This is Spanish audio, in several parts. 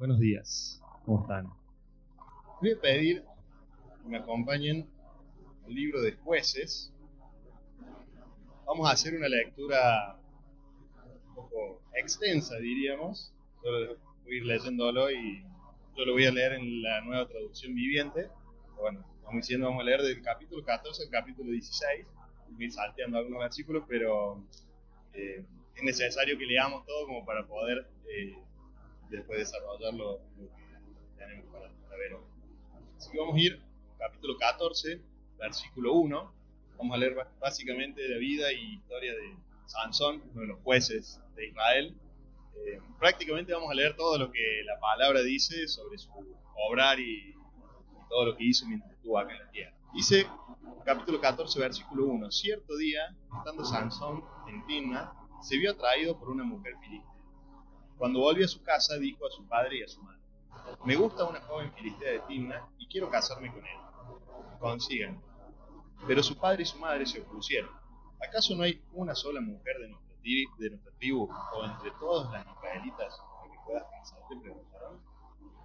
Buenos días, ¿cómo están? Voy a pedir que me acompañen al libro de Jueces. Vamos a hacer una lectura un poco extensa, diríamos. Yo voy a ir leyéndolo y yo lo voy a leer en la nueva traducción viviente. Bueno, vamos a leer del capítulo 14 al capítulo 16. Voy a ir salteando algunos versículos, pero es necesario que leamos todo como para poder después desarrollar lo que tenemos para ver hoy. Así que vamos a ir capítulo 14, versículo 1. Vamos a leer básicamente la vida y historia de Sansón, uno de los jueces de Israel. Prácticamente vamos a leer todo lo que la palabra dice sobre su obrar y todo lo que hizo mientras estuvo acá en la tierra. Dice, capítulo 14, versículo 1. Cierto día, estando Sansón en Timna, se vio atraído por una mujer filistea. Cuando volvió a su casa, dijo a su padre y a su madre: me gusta una joven filistea de Timna y quiero casarme con él. Consíganme. Pero su padre y su madre se opusieron. ¿Acaso no hay una sola mujer de nuestra tribu o entre todas las israelitas con la que puedas casarte? Preguntaron.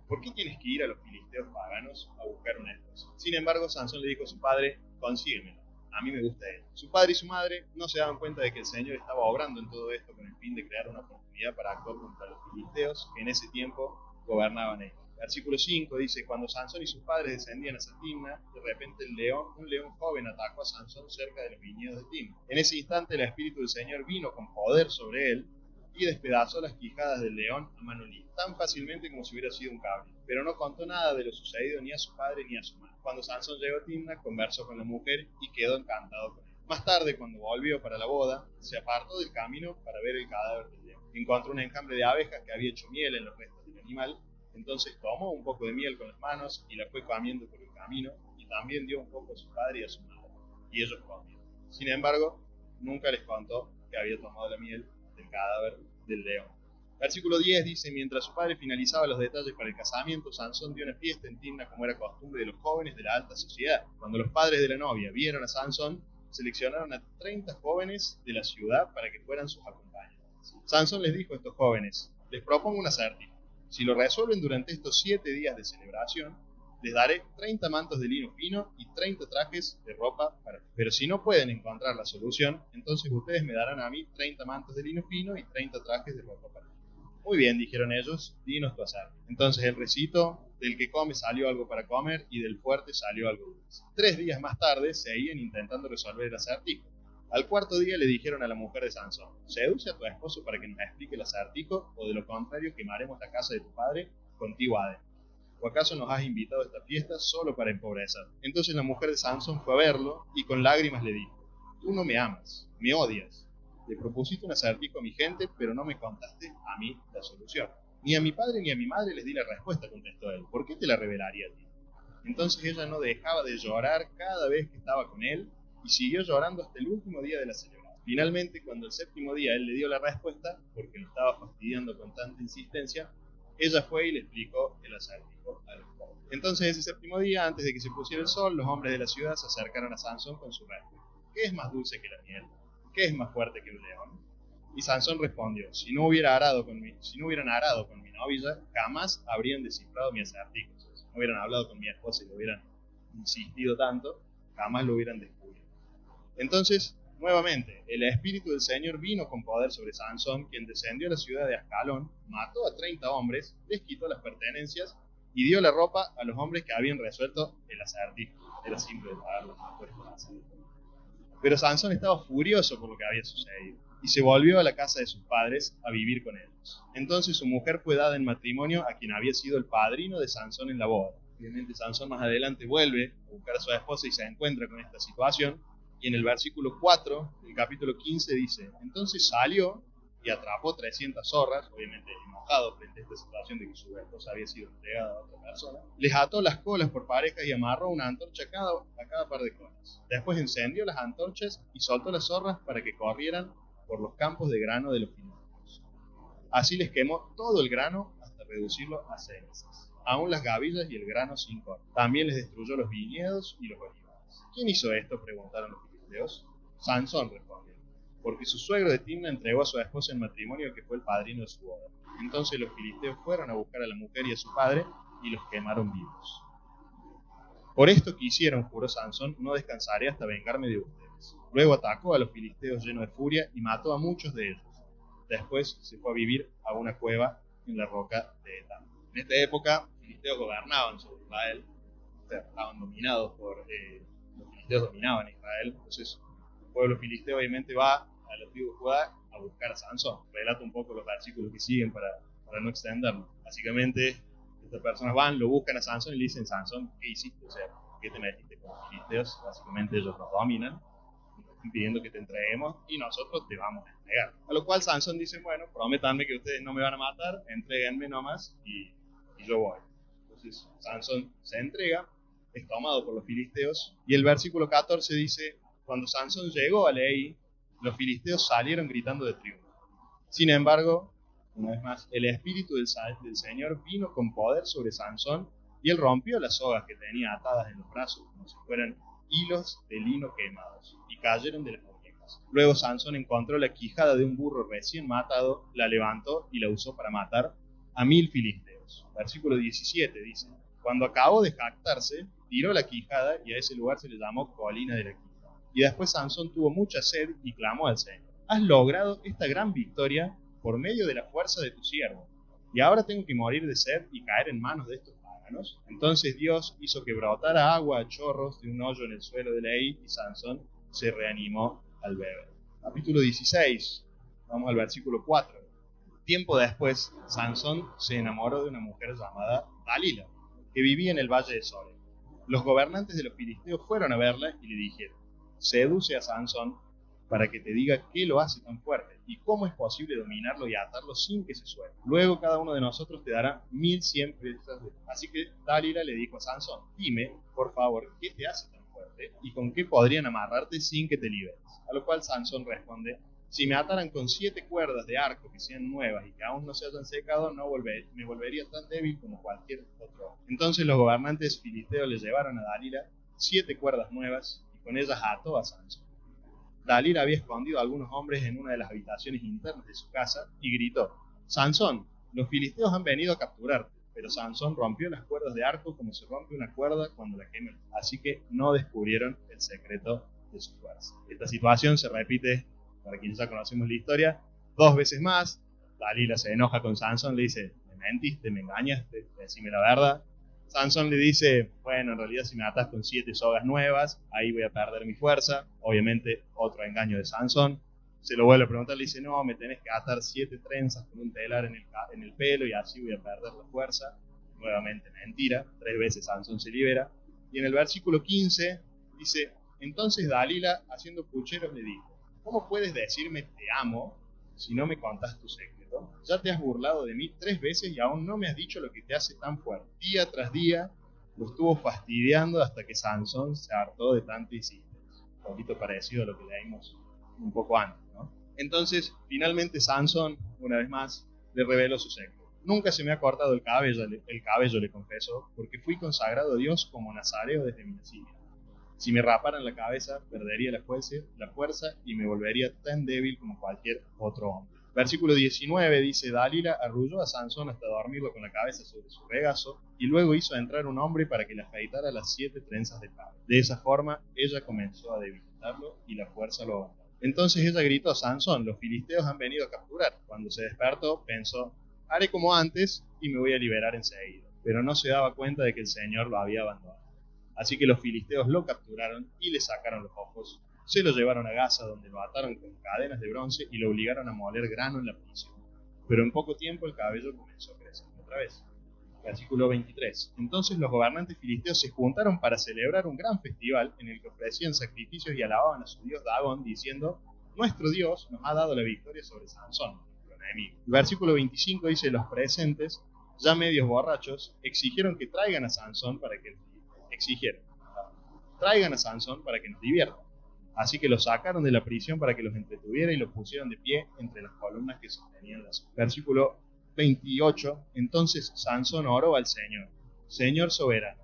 ¿Por qué tienes que ir a los filisteos paganos a buscar una esposa? Sin embargo, Sansón le dijo a su padre: consíguemelo. A mí me gusta él. Su padre y su madre no se daban cuenta de que el Señor estaba obrando en todo esto con el fin de crear una oportunidad para actuar contra los filisteos que en ese tiempo gobernaban ellos. Versículo 5 dice: cuando Sansón y sus padres descendían hacia Timna, de repente un león joven atacó a Sansón cerca de los viñedos de Timna. En ese instante el Espíritu del Señor vino con poder sobre él y despedazó las quijadas del león a mano libre, tan fácilmente como si hubiera sido un cabrito. Pero no contó nada de lo sucedido ni a su padre ni a su madre. Cuando Sansón llegó a Timna, conversó con la mujer y quedó encantado con ella. Más tarde, cuando volvió para la boda, se apartó del camino para ver el cadáver del león. Encontró un enjambre de abejas que había hecho miel en los restos del animal. Entonces tomó un poco de miel con las manos y la fue comiendo por el camino, y también dio un poco a su padre y a su madre, y ellos comieron. Sin embargo, nunca les contó que había tomado la miel del cadáver del león. Versículo 10 dice: mientras su padre finalizaba los detalles para el casamiento, Sansón dio una fiesta en Timna como era costumbre de los jóvenes de la alta sociedad. Cuando los padres de la novia vieron a Sansón, seleccionaron a 30 jóvenes de la ciudad para que fueran sus acompañantes. Sansón les dijo a estos jóvenes: les propongo un acertijo. Si lo resuelven durante estos 7 días de celebración, les daré 30 mantos de lino fino y 30 trajes de ropa para... Pero si no pueden encontrar la solución, entonces ustedes me darán a mí 30 mantos de lino fino y 30 trajes de ropa para... Muy bien, dijeron ellos, dinos tu acertijo. Entonces el recito: del que come salió algo para comer y del fuerte salió algo dulce. 3 días más tarde seguían intentando resolver el acertijo. Al cuarto día le dijeron a la mujer de Sansón: seduce a tu esposo para que nos explique el acertijo, o de lo contrario quemaremos la casa de tu padre contigo adentro. ¿O acaso nos has invitado a esta fiesta solo para empobrecer? Entonces la mujer de Sansón fue a verlo y con lágrimas le dijo: tú no me amas, me odias. Le propusiste un acertijo a mi gente, pero no me contaste a mí la solución. Ni a mi padre ni a mi madre les di la respuesta, contestó él. ¿Por qué te la revelaría a ti? Entonces ella no dejaba de llorar cada vez que estaba con él, y siguió llorando hasta el último día de la celebración. Finalmente, cuando el séptimo día él le dio la respuesta, porque lo estaba fastidiando con tanta insistencia, ella fue y le explicó el acertijo a los jóvenes. Entonces ese séptimo día, antes de que se pusiera el sol, los hombres de la ciudad se acercaron a Sansón con su respuesta: ¿qué es más dulce que la miel? ¿Qué es más fuerte que un león? Y Sansón respondió: si no hubieran arado con mi novia, jamás habrían descifrado mi acertijo. Si no hubieran hablado con mi esposa y lo hubieran insistido tanto, jamás lo hubieran descubierto. Entonces, nuevamente, el Espíritu del Señor vino con poder sobre Sansón, quien descendió a la ciudad de Ascalón, mató a 30 hombres, les quitó las pertenencias y dio la ropa a los hombres que habían resuelto el acertijo. Era simple de pagar los impuestos así. Pero Sansón estaba furioso por lo que había sucedido y se volvió a la casa de sus padres a vivir con ellos. Entonces su mujer fue dada en matrimonio a quien había sido el padrino de Sansón en la boda. Obviamente Sansón más adelante vuelve a buscar a su esposa y se encuentra con esta situación. Y en el versículo 4 del capítulo 15 dice: entonces salió y atrapó 300 zorras, obviamente enojado frente a esta situación de que su esposa había sido entregada a otra persona. Les ató las colas por parejas y amarró una antorcha a cada par de colas. Después encendió las antorchas y soltó las zorras para que corrieran por los campos de grano de los filisteos. Así les quemó todo el grano hasta reducirlo a cenizas, aún las gavillas y el grano sin corte. También les destruyó los viñedos y los olivares. ¿Quién hizo esto?, preguntaron los filisteos. Sansón respondió: porque su suegro de Timna entregó a su esposa en matrimonio, que fue el padrino de su boda. Entonces los filisteos fueron a buscar a la mujer y a su padre y los quemaron vivos. Por esto que hicieron, juró Sansón, no descansaré hasta vengarme de ustedes. Luego atacó a los filisteos lleno de furia y mató a muchos de ellos. Después se fue a vivir a una cueva en la roca de Etam. En esta época, los filisteos gobernaban sobre Israel, estaban dominados por los filisteos dominaban Israel. Entonces el pueblo filisteo obviamente va a la tribu de Judá a buscar a Sansón. Relato un poco los versículos que siguen para no extenderlo. Básicamente estas personas van, lo buscan a Sansón y le dicen: Sansón, ¿qué hiciste? O sea, ¿por qué te metiste con los filisteos? Básicamente ellos nos dominan, pidiendo que te entreguemos y nosotros te vamos a entregar. A lo cual Sansón dice: bueno, prométanme que ustedes no me van a matar, entréguenme nomás y yo voy. Entonces Sansón se entrega, es tomado por los filisteos, y el versículo 14 dice: cuando Sansón llegó a Lehi, los filisteos salieron gritando de triunfo. Sin embargo, una vez más, el espíritu del Señor vino con poder sobre Sansón, y él rompió las sogas que tenía atadas en los brazos como si fueran hilos de lino quemados, y cayeron de las muñecas. Luego Sansón encontró la quijada de un burro recién matado, la levantó y la usó para matar a 1000 filisteos. Versículo 17 dice: cuando acabó de jactarse, tiró la quijada, y a ese lugar se le llamó colina de la quijada. Y después Sansón tuvo mucha sed y clamó al Señor: has logrado esta gran victoria por medio de la fuerza de tu siervo, y ahora tengo que morir de sed y caer en manos de estos paganos. Entonces Dios hizo que brotara agua a chorros de un hoyo en el suelo de Lehi, y Sansón se reanimó al beber. Capítulo 16, vamos al versículo 4. Tiempo después, Sansón se enamoró de una mujer llamada Dalila, que vivía en el valle de Sore. Los gobernantes de los filisteos fueron a verla y le dijeron: seduce a Sansón para que te diga qué lo hace tan fuerte y cómo es posible dominarlo y atarlo sin que se suelte. Luego cada uno de nosotros te dará 1100 presas. Así que Dalila le dijo a Sansón: dime, por favor, qué te hace tan fuerte y con qué podrían amarrarte sin que te liberes. A lo cual Sansón responde: si me ataran con 7 cuerdas de arco que sean nuevas y que aún no se hayan secado, me volvería tan débil como cualquier otro. Entonces los gobernantes filisteos le llevaron a Dalila 7 cuerdas nuevas y con ellas ató a Sansón. Dalila había escondido a algunos hombres en una de las habitaciones internas de su casa y gritó: Sansón, los filisteos han venido a capturarte. Pero Sansón rompió las cuerdas de arco como se rompe una cuerda cuando la queman. Así que no descubrieron el secreto de su fuerza. Esta situación se repite, para quienes ya conocemos la historia, 2 veces más. Dalila se enoja con Sansón, le dice: me mentiste, me engañaste, decime la verdad. Sansón le dice: bueno, en realidad si me atas con 7 sogas nuevas, ahí voy a perder mi fuerza. Obviamente otro engaño de Sansón. Se lo vuelve a preguntar, le dice: no, me tenés que atar 7 trenzas con un telar en el pelo y así voy a perder la fuerza. Nuevamente mentira. 3 veces Sansón se libera. Y en el versículo 15 dice: entonces Dalila, haciendo pucheros, le dijo: ¿cómo puedes decirme te amo si no me contás tu secreto? Ya te has burlado de mí 3 veces y aún no me has dicho lo que te hace tan fuerte. Día tras día lo estuvo fastidiando hasta que Sansón se hartó de tanta insistencia. Un poquito parecido a lo que leímos un poco antes, ¿no? Entonces, finalmente Sansón, una vez más, le reveló su secreto. Nunca se me ha cortado el cabello, le confesó, porque fui consagrado a Dios como nazareo desde mi nacimiento. Si me raparan la cabeza, perdería la fuerza y me volvería tan débil como cualquier otro hombre. Versículo 19 dice: Dalila arrulló a Sansón hasta dormirlo con la cabeza sobre su regazo, y luego hizo entrar un hombre para que le afeitara las 7 trenzas de cabello. De esa forma, ella comenzó a debilitarlo y la fuerza lo abandonó. Entonces ella gritó: Sansón, los filisteos han venido a capturar. Cuando se despertó, pensó: haré como antes y me voy a liberar enseguida. Pero no se daba cuenta de que el Señor lo había abandonado. Así que los filisteos lo capturaron y le sacaron los ojos. Se lo llevaron a Gaza, donde lo ataron con cadenas de bronce y lo obligaron a moler grano en la prisión. Pero en poco tiempo el cabello comenzó a crecer otra vez. Versículo 23. Entonces los gobernantes filisteos se juntaron para celebrar un gran festival en el que ofrecían sacrificios y alababan a su dios Dagón, diciendo: nuestro Dios nos ha dado la victoria sobre Sansón, nuestro enemigo. El versículo 25 dice: los presentes, ya medios borrachos, exigieron que traigan a Sansón para que nos divierta. Así que los sacaron de la prisión para que los entretuviera y los pusieron de pie entre las columnas que sostenían las. Versículo 28. Entonces Sansón oró al Señor: Señor soberano,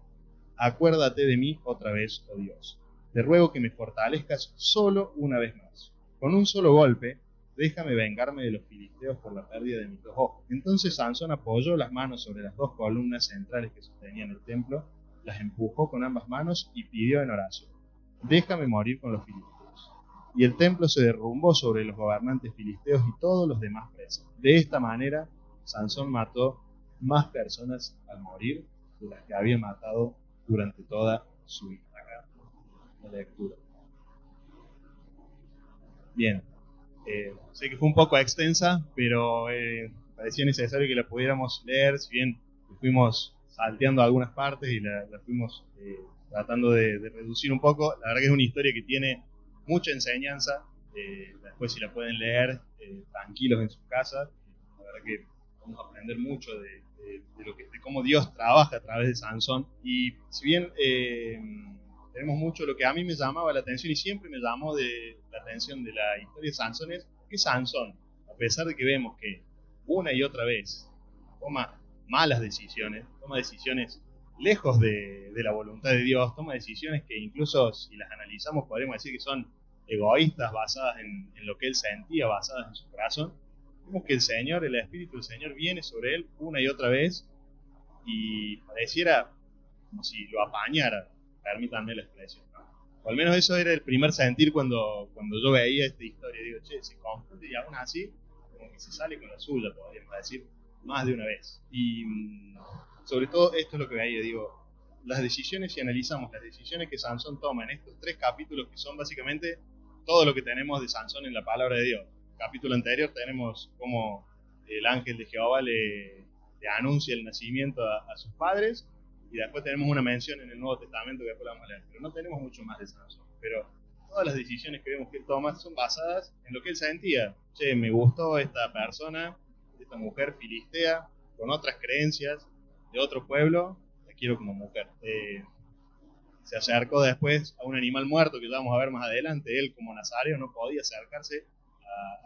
acuérdate de mí otra vez, oh Dios. Te ruego que me fortalezcas solo una vez más. Con un solo golpe déjame vengarme de los filisteos por la pérdida de mis dos ojos. Entonces Sansón apoyó las manos sobre las dos columnas centrales que sostenían el templo, las empujó con ambas manos y pidió en oración: déjame morir con los filisteos. Y el templo se derrumbó sobre los gobernantes filisteos y todos los demás presos. De esta manera, Sansón mató más personas al morir de las que había matado durante toda su vida. Acá, la lectura. Bien, sé que fue un poco extensa, pero parecía necesario que la pudiéramos leer, si bien fuimos salteando algunas partes y la fuimos tratando de reducir un poco. La verdad que es una historia que tiene mucha enseñanza. Después, si la pueden leer tranquilos en sus casas, la verdad que vamos a aprender mucho de cómo Dios trabaja a través de Sansón. Y si bien tenemos mucho, lo que a mí me llamaba la atención y siempre me llamó la atención de la historia de Sansón es que Sansón, a pesar de que vemos que una y otra vez toma malas decisiones, toma decisiones lejos de la voluntad de Dios, toma decisiones que incluso si las analizamos podríamos decir que son egoístas, basadas en lo que él sentía, basadas en su corazón. Vemos que el Señor, el Espíritu del Señor viene sobre él una y otra vez y pareciera como si lo apañara, permítanme la expresión, ¿no? O al menos eso era el primer sentir cuando yo veía esta historia. Digo, che, se confunde y aún así como que se sale con la suya, podríamos decir, más de una vez. Y sobre todo esto es lo que veía, digo, las decisiones, si analizamos las decisiones que Sansón toma en estos 3 capítulos, que son básicamente todo lo que tenemos de Sansón en la palabra de Dios. El capítulo anterior tenemos cómo el ángel de Jehová le anuncia el nacimiento a sus padres, y después tenemos una mención en el Nuevo Testamento que después la vamos a leer, pero no tenemos mucho más de Sansón. Pero todas las decisiones que vemos que él toma son basadas en lo que él sentía. Che, me gustó esta persona, esta mujer filistea, con otras creencias, de otro pueblo, la quiero como mujer. Se acercó después a un animal muerto que ya vamos a ver más adelante. Él, como nazareo, no podía acercarse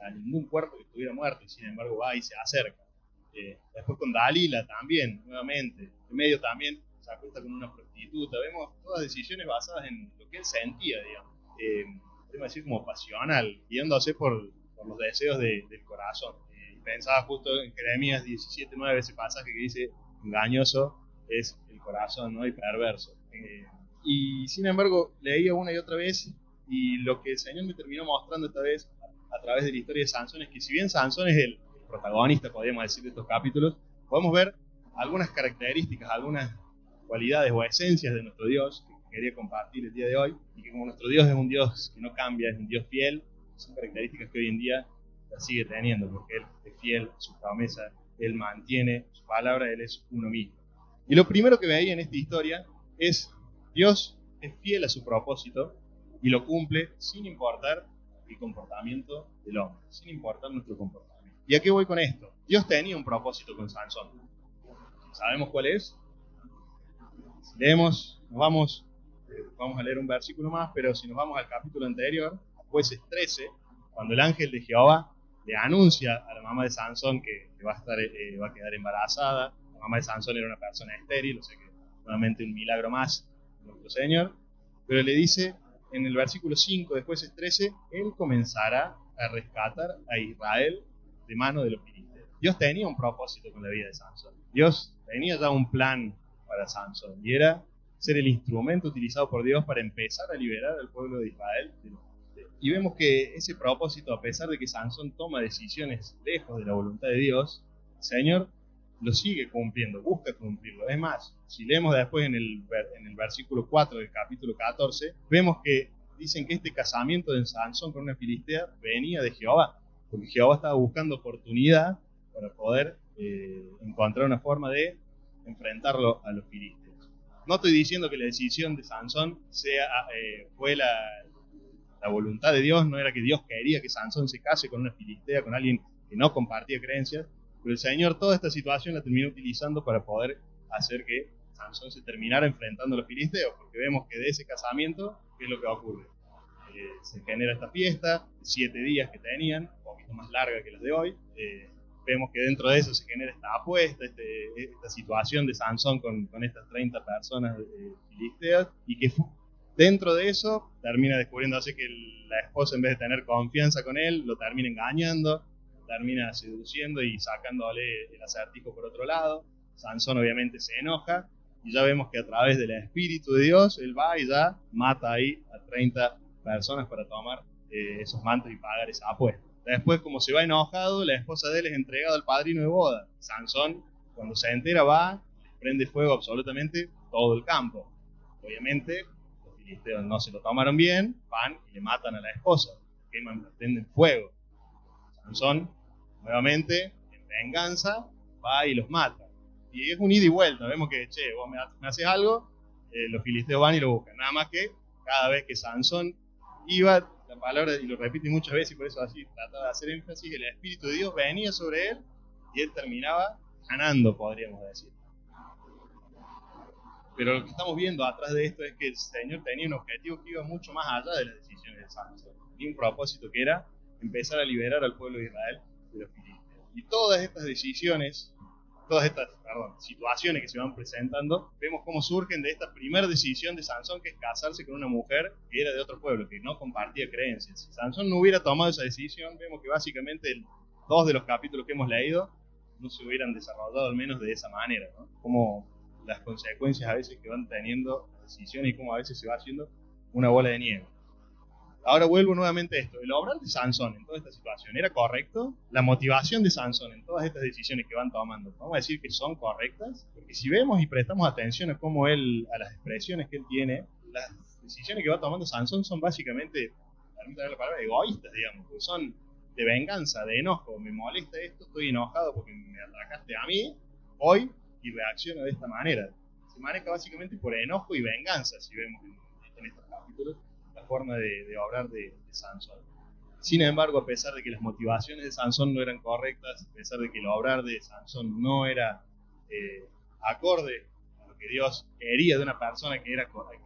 a ningún cuerpo que estuviera muerto, y sin embargo va y se acerca. Después con Dalila también, nuevamente. En medio también se acuesta con una prostituta. Vemos todas decisiones basadas en lo que él sentía, digamos. Podemos decir como pasional, guiándose por los deseos del corazón. Pensaba justo en Jeremías 17:9, ese pasaje que dice: engañoso es el corazón, ¿no? Y perverso. Y sin embargo, leía una y otra vez, y lo que el Señor me terminó mostrando esta vez a través de la historia de Sansón es que, si bien Sansón es el protagonista, podríamos decir, de estos capítulos, podemos ver algunas características, algunas cualidades o esencias de nuestro Dios que quería compartir el día de hoy, y que como nuestro Dios es un Dios que no cambia, es un Dios fiel, son características que hoy en día la sigue teniendo, porque Él es fiel a su promesa, Él mantiene su palabra, Él es uno mismo. Y lo primero que veía en esta historia es: Dios es fiel a su propósito y lo cumple sin importar el comportamiento del hombre, sin importar nuestro comportamiento. ¿Y a qué voy con esto? Dios tenía un propósito con Sansón. ¿Sabemos cuál es? Si leemos, vamos a leer un versículo más, pero si nos vamos al capítulo anterior, Jueces 13, cuando el ángel de Jehová le anuncia a la mamá de Sansón que va a quedar embarazada. La mamá de Sansón era una persona estéril, o sea que nuevamente un milagro más de nuestro Señor. Pero le dice en el versículo 5 de Jueces 13, Él comenzará a rescatar a Israel de mano de los filisteos. Dios tenía un propósito con la vida de Sansón. Dios tenía ya un plan para Sansón, y era ser el instrumento utilizado por Dios para empezar a liberar al pueblo de Israel de los filisteos. Y vemos que ese propósito, a pesar de que Sansón toma decisiones lejos de la voluntad de Dios, el Señor lo sigue cumpliendo, busca cumplirlo. Es más, si leemos después en el versículo 4 del capítulo 14, vemos que dicen que este casamiento de Sansón con una filistea venía de Jehová, porque Jehová estaba buscando oportunidad para poder encontrar una forma de enfrentarlo a los filisteos. No estoy diciendo que la decisión de Sansón fue la voluntad de Dios, no era que Dios quería que Sansón se case con una filistea, con alguien que no compartía creencias, pero el Señor toda esta situación la terminó utilizando para poder hacer que Sansón se terminara enfrentando a los filisteos, porque vemos que de ese casamiento, ¿qué es lo que ocurre? Se genera esta fiesta, 7 días que tenían, un poquito más larga que las de hoy. Vemos que dentro de eso se genera esta apuesta, esta situación de Sansón con estas 30 personas filisteas, y que Dentro de eso, termina descubriéndose que la esposa, en vez de tener confianza con él, lo termina engañando, termina seduciendo y sacándole el acertijo por otro lado. Sansón obviamente se enoja, y ya vemos que a través del Espíritu de Dios, él va y ya mata ahí a 30 personas para tomar esos mantos y pagar esa apuesta. Después, como se va enojado, la esposa de él es entregada al padrino de boda. Sansón, cuando se entera, va, prende fuego absolutamente todo el campo. Obviamente, los filisteos no se lo tomaron bien, van y le matan a la esposa, queman, prenden fuego. Sansón, nuevamente, en venganza, va y los mata. Y es un ida y vuelta, vemos que, che, vos me haces algo, los filisteos van y lo buscan. Nada más que cada vez que Sansón iba, la palabra, y lo repite muchas veces, y por eso así trataba de hacer énfasis, el Espíritu de Dios venía sobre él, y él terminaba ganando, podríamos decir. Pero lo que estamos viendo atrás de esto es que el Señor tenía un objetivo que iba mucho más allá de las decisiones de Sansón. Tenía un propósito que era empezar a liberar al pueblo de Israel de los filisteos. Y todas estas decisiones, situaciones que se van presentando, vemos cómo surgen de esta primera decisión de Sansón, que es casarse con una mujer que era de otro pueblo, que no compartía creencias. Si Sansón no hubiera tomado esa decisión, vemos que básicamente 2 de los capítulos que hemos leído no se hubieran desarrollado al menos de esa manera, ¿no? Como las consecuencias a veces que van teniendo decisiones y cómo a veces se va haciendo una bola de nieve. Ahora vuelvo nuevamente a esto. El obrar de Sansón en toda esta situación, ¿era correcto? La motivación de Sansón en todas estas decisiones que van tomando, ¿vamos a decir que son correctas? Porque si vemos y prestamos atención a cómo él, a las expresiones que él tiene, las decisiones que va tomando Sansón son básicamente, permítanme la palabra, egoístas, digamos, porque son de venganza, de enojo. Me molesta esto, estoy enojado porque me atacaste a mí hoy y reacciono de esta manera. Se maneja básicamente por enojo y venganza, si vemos en estos capítulos la forma de obrar de Sansón. Sin embargo, a pesar de que las motivaciones de Sansón no eran correctas, a pesar de que el obrar de Sansón no era acorde a lo que Dios quería de una persona que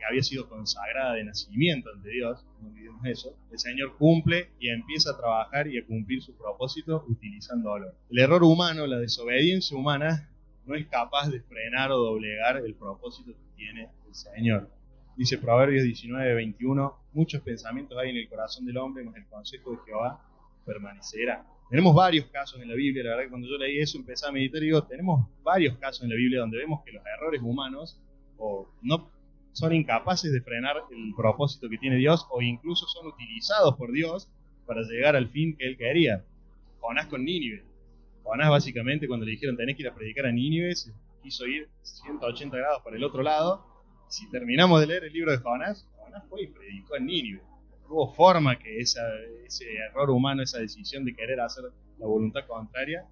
había sido consagrada de nacimiento ante Dios, no olvidemos eso, el Señor cumple y empieza a trabajar y a cumplir su propósito utilizando dolor. El error humano, la desobediencia humana, no es capaz de frenar o doblegar el propósito que tiene el Señor. Dice Proverbios 19:21, muchos pensamientos hay en el corazón del hombre, mas el consejo de Jehová permanecerá. Tenemos varios casos en la Biblia, la verdad que cuando yo leí eso empecé a meditar y digo, tenemos varios casos en la Biblia donde vemos que los errores humanos no son incapaces de frenar el propósito que tiene Dios, o incluso son utilizados por Dios para llegar al fin que Él quería. Jonás con Nínive. Jonás básicamente cuando le dijeron tenés que ir a predicar a Nínive, se quiso ir 180 grados para el otro lado. Si terminamos de leer el libro de Jonás, Jonás fue y predicó en Nínive. No hubo forma que ese error humano, esa decisión de querer hacer la voluntad contraria,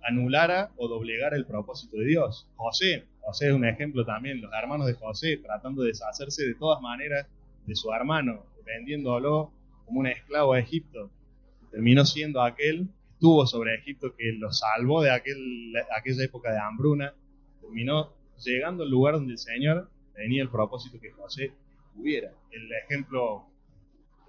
anulara o doblegara el propósito de Dios. José es un ejemplo también, los hermanos de José tratando de deshacerse de todas maneras de su hermano, vendiéndolo como un esclavo a Egipto. Terminó siendo aquel que estuvo sobre Egipto, que lo salvó de aquella época de hambruna. Terminó llegando al lugar donde el Señor tenía el propósito que José tuviera. El ejemplo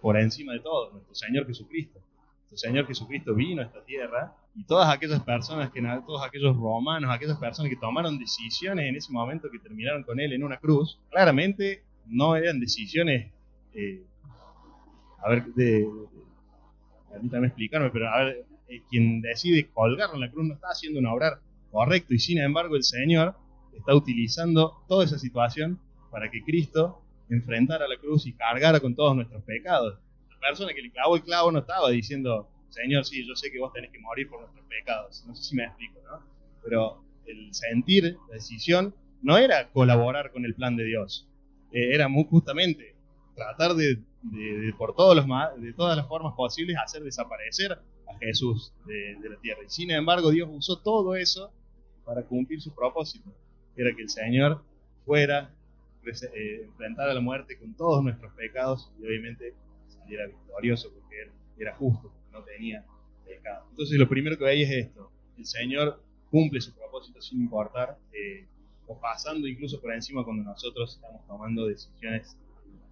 por encima de todo, nuestro Señor Jesucristo. Nuestro Señor Jesucristo vino a esta tierra y todas aquellas personas, todos aquellos romanos, aquellas personas que tomaron decisiones en ese momento que terminaron con Él en una cruz, claramente no eran decisiones, permítame explicarme, pero quien decide colgarlo en la cruz no está haciendo un obrar correcto, y sin embargo el Señor está utilizando toda esa situación para que Cristo enfrentara la cruz y cargara con todos nuestros pecados. La persona que le clavó el clavo no estaba diciendo, Señor, sí, yo sé que vos tenés que morir por nuestros pecados. No sé si me explico, ¿no? Pero el sentir, la decisión, no era colaborar con el plan de Dios. Era muy justamente tratar de todas las formas posibles hacer desaparecer a Jesús de la tierra. Y sin embargo, Dios usó todo eso para cumplir su propósito. Era que el Señor fuera, enfrentara la muerte con todos nuestros pecados y obviamente saliera victorioso porque Él era justo, porque no tenía pecado. Entonces lo primero que veis es esto: el Señor cumple su propósito sin importar, o pasando incluso por encima cuando nosotros estamos tomando decisiones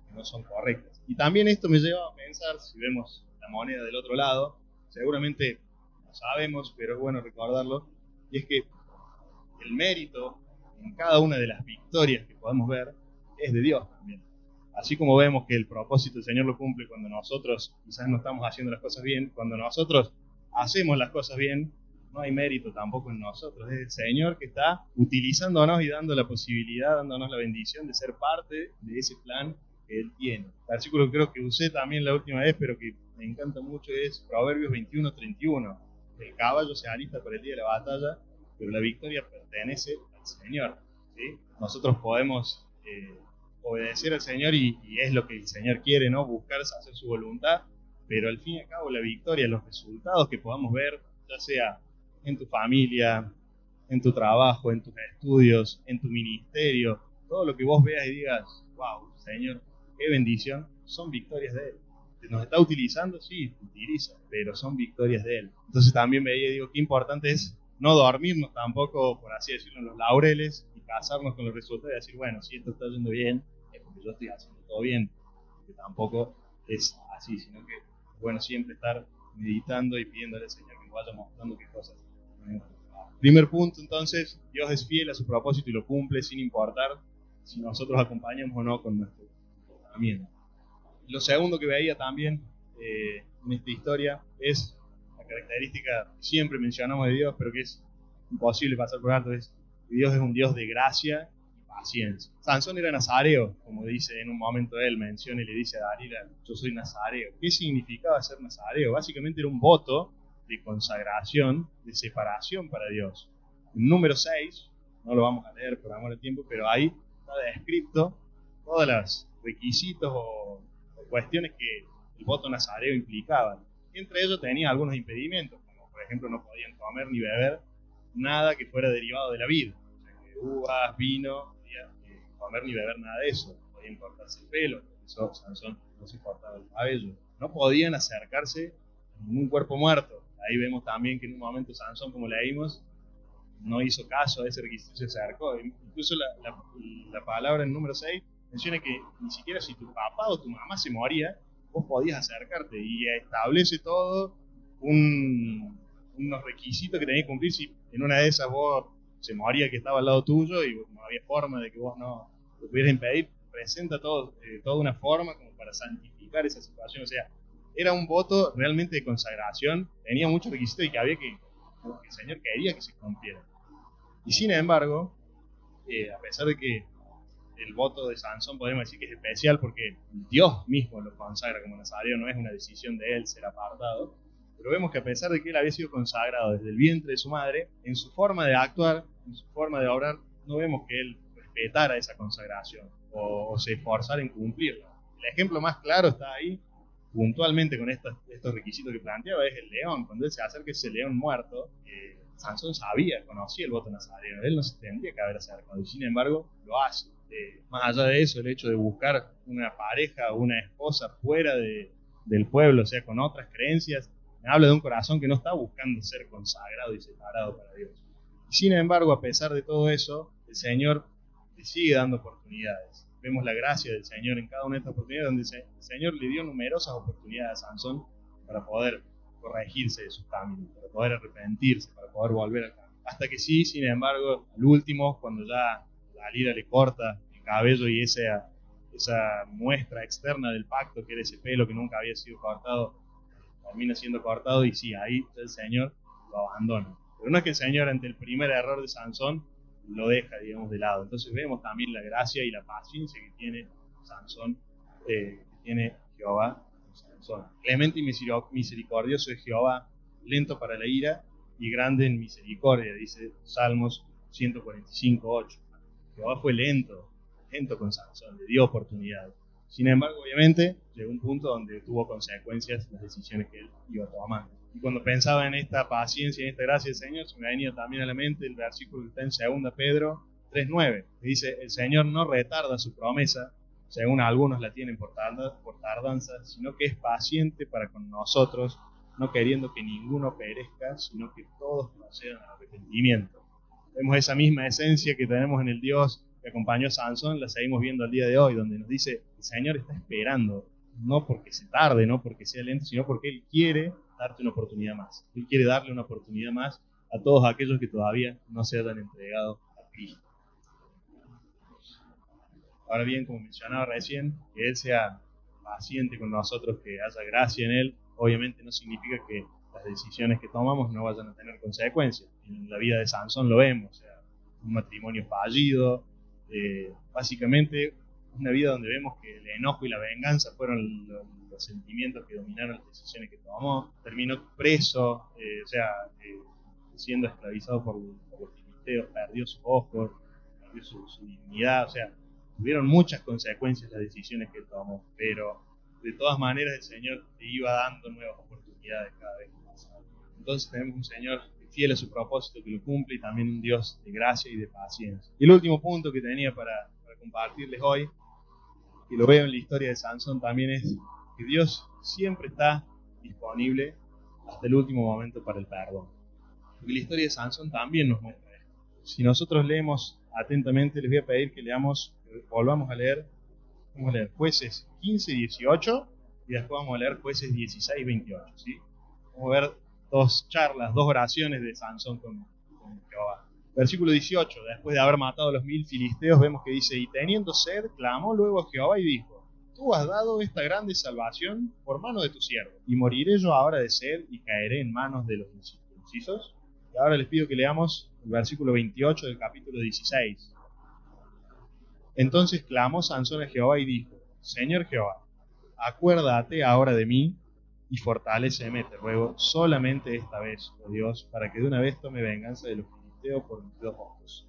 que no son correctas. Y también esto me lleva a pensar, si vemos la moneda del otro lado, seguramente lo sabemos, pero es bueno recordarlo, y es que el mérito en cada una de las victorias que podemos ver es de Dios también. así como vemos que el propósito del Señor lo cumple cuando nosotros quizás no estamos haciendo las cosas bien, cuando nosotros hacemos las cosas bien, no hay mérito tampoco en nosotros. Es el Señor que está utilizándonos y dando la posibilidad, dándonos la bendición de ser parte de ese plan que Él tiene. El versículo que creo que usé también la última vez, pero que me encanta mucho, es Proverbios 21:31. El caballo se alista para el día de la batalla, pero la victoria pertenece al Señor. ¿Sí? Nosotros podemos obedecer al Señor y es lo que el Señor quiere, ¿no? Buscar hacer su voluntad, pero al fin y al cabo la victoria, los resultados que podamos ver, ya sea en tu familia, en tu trabajo, en tus estudios, en tu ministerio, todo lo que vos veas y digas, wow, Señor, qué bendición, son victorias de Él. ¿Nos está utilizando? Sí, utiliza, pero son victorias de Él. Entonces también veía y digo, qué importante es no dormirnos tampoco, por así decirlo, en los laureles y casarnos con los resultados y decir, bueno, si esto está yendo bien, es porque yo estoy haciendo todo bien. Que tampoco es así, sino que es bueno siempre estar meditando y pidiéndole al Señor que nos vaya mostrando qué cosas. Primer punto, entonces, Dios es fiel a su propósito y lo cumple sin importar si nosotros acompañamos o no con nuestro comportamiento. Lo segundo que veía también en esta historia es la característica que siempre mencionamos de Dios, pero que es imposible pasar por alto, es que Dios es un Dios de gracia y paciencia. Sansón era nazareo, como dice en un momento él, menciona y le dice a Dalila, yo soy nazareo. ¿Qué significaba ser nazareo? Básicamente era un voto de consagración, de separación para Dios. En número 6, no lo vamos a leer por amor al tiempo, pero ahí está descrito todos los requisitos o cuestiones que el voto nazareo implicaba. Y entre ellos tenía algunos impedimentos, como por ejemplo no podían comer ni beber nada que fuera derivado de la vid. O sea, que uvas, vino, no podían comer ni beber nada de eso. No podían cortarse el pelo, por eso Sansón no se cortaba el cabello. No podían acercarse a ningún cuerpo muerto. Ahí vemos también que en un momento Sansón, como leímos, no hizo caso a ese requisito, se acercó. Incluso la palabra en número 6 menciona que ni siquiera si tu papá o tu mamá se moría, vos podías acercarte, y establece todo unos requisitos que tenías que cumplir si en una de esas vos se moría que estaba al lado tuyo y no había forma de que vos no lo pudieras impedir. Presenta toda una forma como para santificar esa situación. O sea, era un voto realmente de consagración, tenía muchos requisitos y que había que el Señor quería que se cumpliera. Y sin embargo, a pesar de que el voto de Sansón podemos decir que es especial porque Dios mismo lo consagra como nazareo, no es una decisión de él ser apartado, pero vemos que a pesar de que él había sido consagrado desde el vientre de su madre, en su forma de actuar, en su forma de obrar, no vemos que él respetara esa consagración o se esforzara en cumplirla. El ejemplo más claro está ahí, puntualmente con estos requisitos que planteaba, es el león. Cuando él se acerca a ese león muerto, Sansón conocía el voto nazareo, él no se tendría que haber acercado, y sin embargo lo hace. Más allá de eso, el hecho de buscar una pareja o una esposa fuera del pueblo, o sea, con otras creencias, me habla de un corazón que no está buscando ser consagrado y separado para Dios. Y sin embargo, a pesar de todo eso, el Señor le sigue dando oportunidades. Vemos la gracia del Señor en cada una de estas oportunidades, donde el Señor le dio numerosas oportunidades a Sansón para poder corregirse de sus caminos, para poder arrepentirse, para poder volver al camino. Hasta que sí, sin embargo, al último, cuando ya Dalila le corta el cabello y esa muestra externa del pacto, que era ese pelo que nunca había sido cortado, termina siendo cortado, y sí, ahí el Señor lo abandona. Pero no es que el Señor, ante el primer error de Sansón, lo deja, digamos, de lado. Entonces vemos también la gracia y la paciencia que tiene Sansón, que tiene Jehová con Sansón. Clemente y misericordioso es Jehová, lento para la ira y grande en misericordia, dice Salmos 145:8. Jehová fue lento con Sansón, le dio oportunidad. Sin embargo, obviamente, llegó un punto donde tuvo consecuencias las decisiones que él iba tomando. Y cuando pensaba en esta paciencia y en esta gracia del Señor, se me venía también a la mente el versículo que está en 2 Pedro 3:9, que dice, el Señor no retarda su promesa, según algunos la tienen por tardanza, sino que es paciente para con nosotros, no queriendo que ninguno perezca, sino que todos procedan al arrepentimiento. Vemos esa misma esencia que tenemos en el Dios que acompañó a Sansón, la seguimos viendo al día de hoy, donde nos dice, el Señor está esperando, no porque se tarde, no porque sea lento, sino porque Él quiere darte una oportunidad más. Él quiere darle una oportunidad más a todos aquellos que todavía no se hayan entregado a Cristo. Ahora bien, como mencionaba recién, que Él sea paciente con nosotros, que haya gracia en Él, obviamente no significa que las decisiones que tomamos no vayan a tener consecuencias. En la vida de Sansón lo vemos, o sea, un matrimonio fallido, básicamente una vida donde vemos que el enojo y la venganza fueron los sentimientos que dominaron las decisiones que tomó. Terminó preso, siendo esclavizado por los filisteos, perdió sus ojos, perdió su dignidad, o sea, tuvieron muchas consecuencias las decisiones que tomó, pero de todas maneras el Señor te iba dando nuevas oportunidades cada vez que pasaba. Entonces tenemos un Señor fiel a su propósito, que lo cumple, y también un Dios de gracia y de paciencia. Y el último punto que tenía para compartirles hoy, y lo veo en la historia de Sansón también, es que Dios siempre está disponible hasta el último momento para el perdón. Porque la historia de Sansón también nos muestra esto. Si nosotros leemos atentamente, les voy a pedir que volvamos a leer, vamos a leer Jueces 15 y 18, y después vamos a leer Jueces 16 y 28, ¿sí? Vamos a ver dos oraciones de Sansón con Jehová. Versículo 18, después de haber matado a los 1000 filisteos, vemos que dice: y teniendo sed, clamó luego a Jehová y dijo: tú has dado esta grande salvación por mano de tu siervo, y moriré yo ahora de sed y caeré en manos de los incircuncisos. Y ahora les pido que leamos el versículo 28 del capítulo 16. Entonces clamó Sansón a Jehová y dijo: Señor Jehová, acuérdate ahora de mí y fortaléceme, te ruego, solamente esta vez, oh Dios, para que de una vez tome venganza de los filisteos por mis 2 ojos.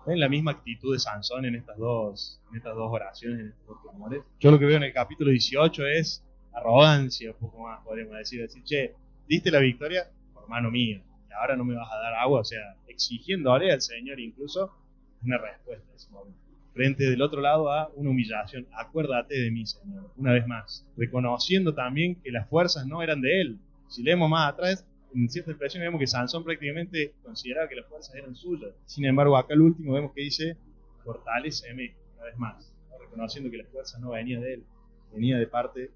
¿Ven la misma actitud de Sansón en estas dos oraciones, en estos 2 clamores? Yo lo que veo en el capítulo 18 es arrogancia, un poco más podríamos decir, che, diste la victoria por mano mía, y ahora no me vas a dar agua, o sea, exigiéndole al Señor incluso una respuesta en ese momento. Frente del otro lado a una humillación: acuérdate de mí, Señor, una vez más, reconociendo también que las fuerzas no eran de él. Si leemos más atrás, en cierta expresión vemos que Sansón prácticamente consideraba que las fuerzas eran suyas. Sin embargo, acá al último vemos que dice: fortaléceme, una vez más, reconociendo que las fuerzas no venían de él, venía de parte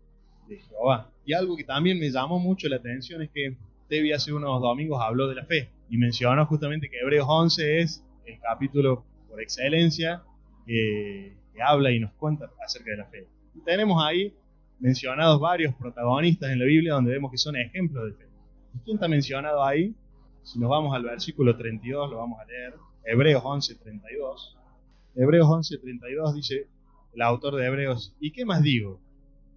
de Jehová. Y algo que también me llamó mucho la atención es que Tevi hace unos domingos habló de la fe y mencionó justamente que Hebreos 11 es el capítulo por excelencia que habla y nos cuenta acerca de la fe. Y tenemos ahí mencionados varios protagonistas en la Biblia donde vemos que son ejemplos de fe. ¿Y quién está mencionado ahí? Si nos vamos al versículo 32, lo vamos a leer. Hebreos 11:32. Hebreos 11:32 dice el autor de Hebreos: ¿y qué más digo?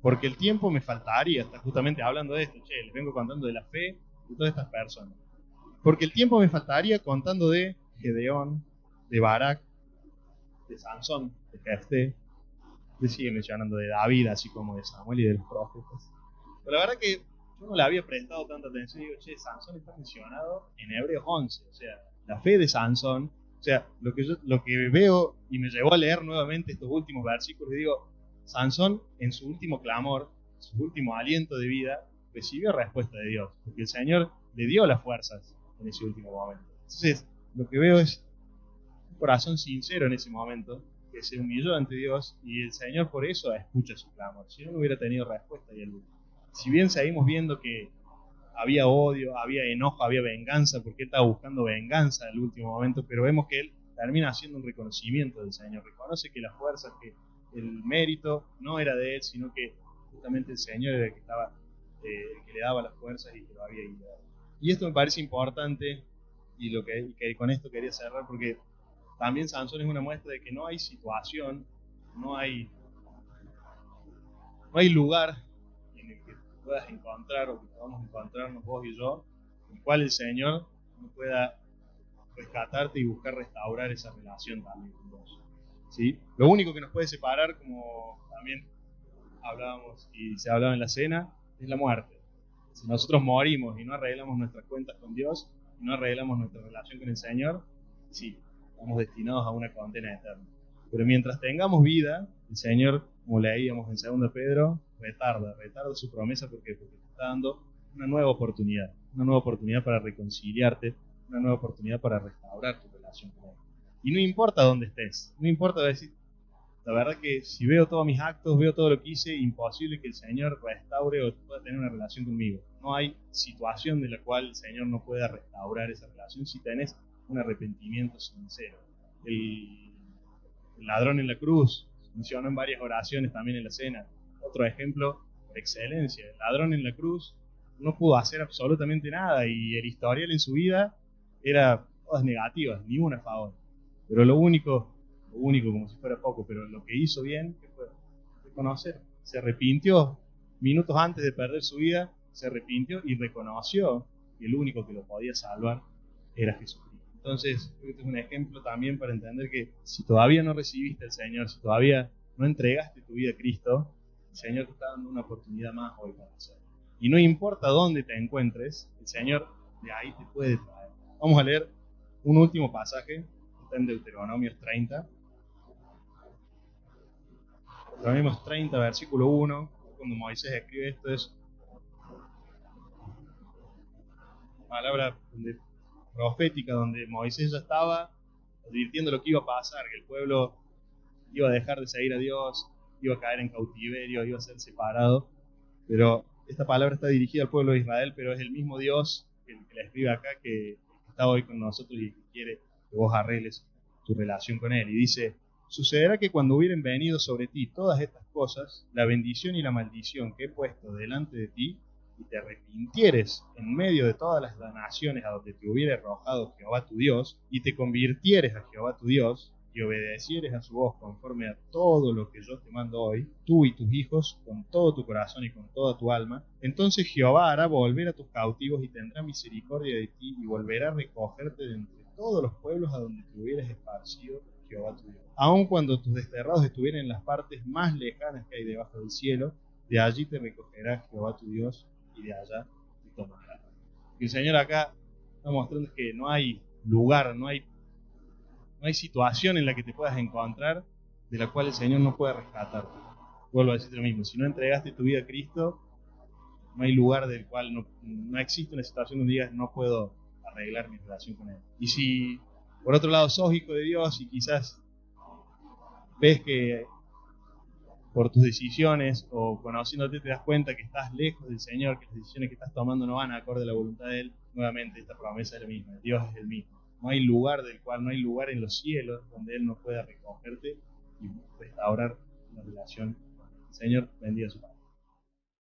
Porque el tiempo me faltaría. Está justamente hablando de esto. Les vengo contando de la fe de todas estas personas. Porque el tiempo me faltaría contando de Gedeón, de Barak, de Sansón, de Jefté. Le sigue mencionando de David, así como de Samuel y de los profetas. Pero la verdad que yo no le había prestado tanta atención y digo: Sansón está mencionado en Hebreos 11. O sea, la fe de Sansón. O sea, lo que veo y me llevó a leer nuevamente estos últimos versículos, y digo: Sansón, en su último clamor, su último aliento de vida, recibió respuesta de Dios, porque el Señor le dio las fuerzas en ese último momento. Entonces, lo que veo es un corazón sincero en ese momento, que se humilló ante Dios, y el Señor por eso escucha su clamor. Si no, no hubiera tenido respuesta y el último. Si bien seguimos viendo que había odio, había enojo, había venganza, porque él estaba buscando venganza en el último momento, pero vemos que él termina haciendo un reconocimiento del Señor. Reconoce que las fuerzas, que el mérito no era de él, sino que justamente el Señor era el que estaba, el que le daba las fuerzas y que lo había guiado. Y esto me parece importante, y que con esto quería cerrar, porque también Sansón es una muestra de que no hay situación, no hay lugar en el que puedas encontrar, o que podamos encontrarnos vos y yo, en el cual el Señor no pueda rescatarte y buscar restaurar esa relación también con vos, ¿sí? Lo único que nos puede separar, como también hablábamos y se hablaba en la cena, es la muerte. Si nosotros morimos y no arreglamos nuestras cuentas con Dios, y no arreglamos nuestra relación con el Señor, sí, estamos destinados a una condena eterna. Pero mientras tengamos vida, el Señor, como leíamos en 2 Pedro, retarda su promesa porque te está dando una nueva oportunidad para reconciliarte, una nueva oportunidad para restaurar tu relación con Él. Y no importa dónde estés, no importa decir: la verdad que si veo todos mis actos, veo todo lo que hice, imposible que el Señor restaure o pueda tener una relación conmigo. No hay situación de la cual el Señor no pueda restaurar esa relación si tenés un arrepentimiento sincero. El El ladrón en la cruz, se mencionó en varias oraciones también en la cena. Otro ejemplo por excelencia, el ladrón en la cruz no pudo hacer absolutamente nada y el historial en su vida era todas negativas, ni una a favor. Pero lo único como si fuera poco, pero lo que hizo bien fue reconocer. Se arrepintió minutos antes de perder su vida, se arrepintió y reconoció que el único que lo podía salvar era Jesucristo. Entonces, este es un ejemplo también para entender que si todavía no recibiste al Señor, si todavía no entregaste tu vida a Cristo, el Señor te está dando una oportunidad más hoy para hacerlo. Y no importa dónde te encuentres, el Señor de ahí te puede traer. Vamos a leer un último pasaje, está en Deuteronomios 30. Deuteronomios 30, versículo 1, cuando Moisés escribe esto, es palabra profética donde Moisés ya estaba advirtiendo lo que iba a pasar, que el pueblo iba a dejar de seguir a Dios, iba a caer en cautiverio, iba a ser separado. Pero esta palabra está dirigida al pueblo de Israel, pero es el mismo Dios que la escribe acá, que está hoy con nosotros y que quiere que vos arregles tu relación con Él. Y dice: sucederá que cuando hubieren venido sobre ti todas estas cosas, la bendición y la maldición que he puesto delante de ti, y te arrepintieres en medio de todas las naciones a donde te hubiere arrojado Jehová tu Dios, y te convirtieres a Jehová tu Dios, y obedecieres a su voz conforme a todo lo que yo te mando hoy, tú y tus hijos, con todo tu corazón y con toda tu alma, entonces Jehová hará volver a tus cautivos y tendrá misericordia de ti, y volverá a recogerte de entre todos los pueblos a donde te hubieras esparcido Jehová tu Dios. Aun cuando tus desterrados estuvieran en las partes más lejanas que hay debajo del cielo, de allí te recogerá Jehová tu Dios, y de allá te tomará. Y el Señor acá está mostrando que no hay lugar, no hay situación en la que te puedas encontrar de la cual el Señor no pueda rescatarte. Vuelvo a decirte lo mismo: si no entregaste tu vida a Cristo, no hay lugar del cual no existe una situación donde digas no puedo arreglar mi relación con Él. Y si por otro lado sos hijo de Dios y quizás ves que por tus decisiones o conociéndote te das cuenta que estás lejos del Señor, que las decisiones que estás tomando no van acorde a la voluntad de Él, nuevamente esta promesa es la misma: Dios es el mismo. No hay lugar no hay lugar en los cielos donde Él no pueda recogerte y restaurar la relación. El Señor bendiga su palabra.